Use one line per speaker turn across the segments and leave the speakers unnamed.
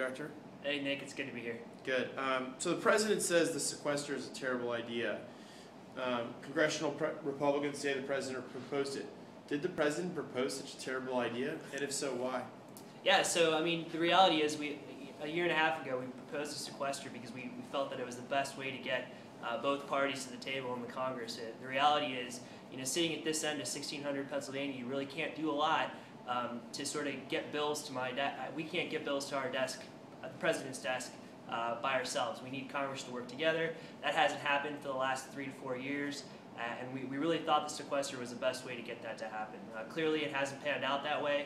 Director.
Hey, Nick, it's good to be here.
Good. So the president says the sequester is a terrible idea. Congressional Republicans say the president proposed it. Did the president propose such a terrible idea? And if so, why?
Yeah, so, I mean, the reality is a year and a half ago, we proposed a sequester because we felt that it was the best way to get both parties to the table in the Congress. The reality is, sitting at this end of 1600 Pennsylvania, you really can't do a lot to sort of get bills to my desk. We can't get bills to our desk, the president's desk, by ourselves. We need Congress to work together. That hasn't happened for the last 3 to 4 years, and we really thought the sequester was the best way to get that to happen. Clearly, it hasn't panned out that way,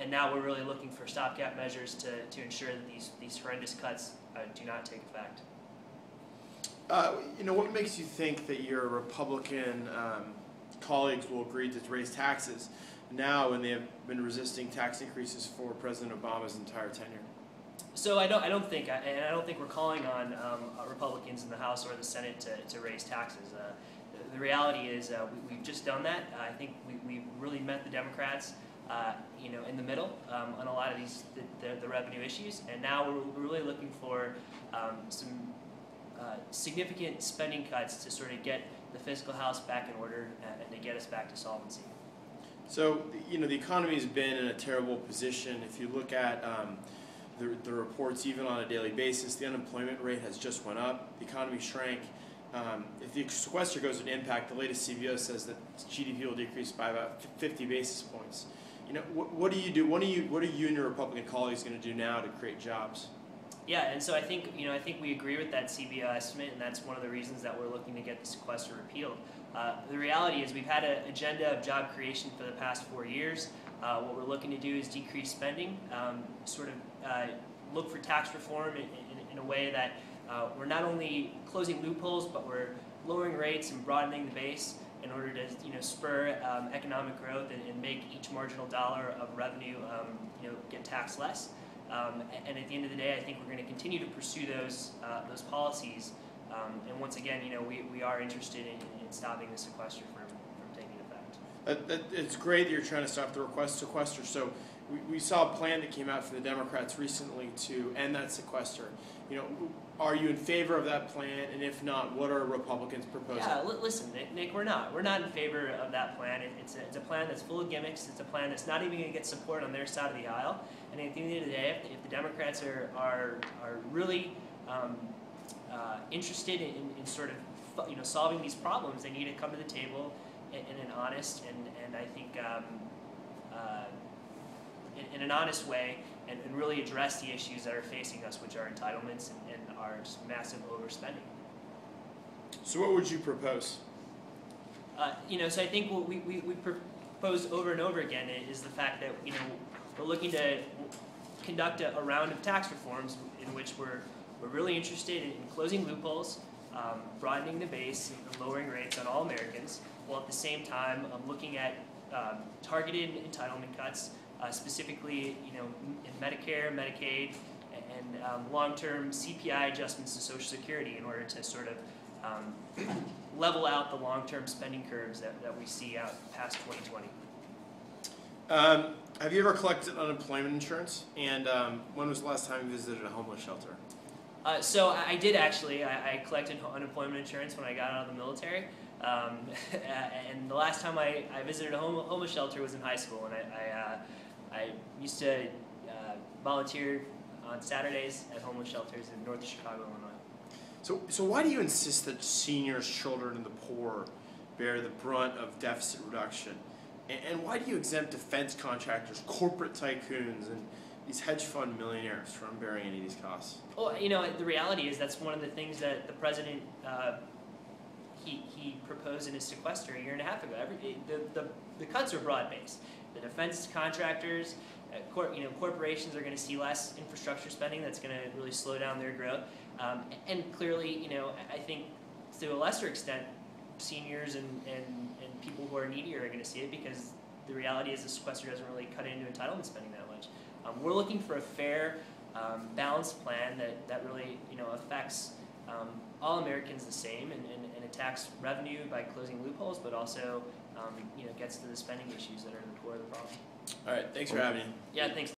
and now we're really looking for stopgap measures to ensure that these horrendous cuts do not take effect.
What makes you think that your Republican colleagues will agree to raise taxes now when they have been resisting tax increases for President Obama's entire tenure?
So I don't think we're calling on Republicans in the House or the Senate to raise taxes. The reality is we've just done that. I think we really met the Democrats, in the middle on a lot of the revenue issues, and now we're really looking for some significant spending cuts to sort of get the fiscal house back in order and to get us back to solvency.
So the economy has been in a terrible position. If you look at the reports, even on a daily basis, the unemployment rate has just went up. The economy shrank. If the sequester goes into impact, the latest CBO says that GDP will decrease by about 50 basis points. What do you do? What are you and your Republican colleagues going to do now to create jobs?
Yeah, and so I think we agree with that CBO estimate, and that's one of the reasons that we're looking to get the sequester repealed. The reality is we've had an agenda of job creation for the past 4 years. What we're looking to do is decrease spending, look for tax reform in a way that we're not only closing loopholes, but we're lowering rates and broadening the base in order to spur economic growth and make each marginal dollar of revenue get taxed less. And at the end of the day, I think we're going to continue to pursue those policies. And once again, we are interested in stopping the sequester from taking effect.
It's great that you're trying to stop the sequester. So we saw a plan that came out from the Democrats recently to end that sequester. Are you in favor of that plan? And if not, what are Republicans proposing?
Yeah, listen, Nick, we're not in favor of that plan. It's a plan that's full of gimmicks. It's a plan that's not even going to get support on their side of the aisle. And at the end of the day, if the Democrats are really interested in sort of solving these problems, they need to come to the table in an honest and I think in an honest way and really address the issues that are facing us, which are entitlements and our just massive overspending.
So what would you propose?
So I think what we proposed over and over again is the fact that we're looking to conduct a round of tax reforms in which we're really interested in closing loopholes, broadening the base, and lowering rates on all Americans, while at the same time looking at targeted entitlement cuts, specifically in Medicare, Medicaid, and long-term CPI adjustments to Social Security in order to sort of level out the long-term spending curves that we see out past 2020.
Have you ever collected unemployment insurance? And when was the last time you visited a homeless shelter?
So I did actually. I collected unemployment insurance when I got out of the military. And the last time I visited a homeless shelter was in high school, and I used to volunteer on Saturdays at homeless shelters in north Chicago, Illinois.
So why do you insist that seniors, children, and the poor bear the brunt of deficit reduction? And why do you exempt defense contractors, corporate tycoons, and these hedge fund millionaires from bearing any of these costs?
Well, the reality is that's one of the things that the president he proposed in his sequester a year and a half ago. The cuts are broad-based. The defense contractors, corporations are going to see less infrastructure spending. That's going to really slow down their growth. And clearly, I think to a lesser extent, seniors and people who are needier are going to see it, because the reality is the sequester doesn't really cut into entitlement spending that much. We're looking for a fair, balanced plan that really affects all Americans the same and attacks revenue by closing loopholes, but also gets to the spending issues that are the core of the problem.
All right, thanks for having me.
Yeah, thanks.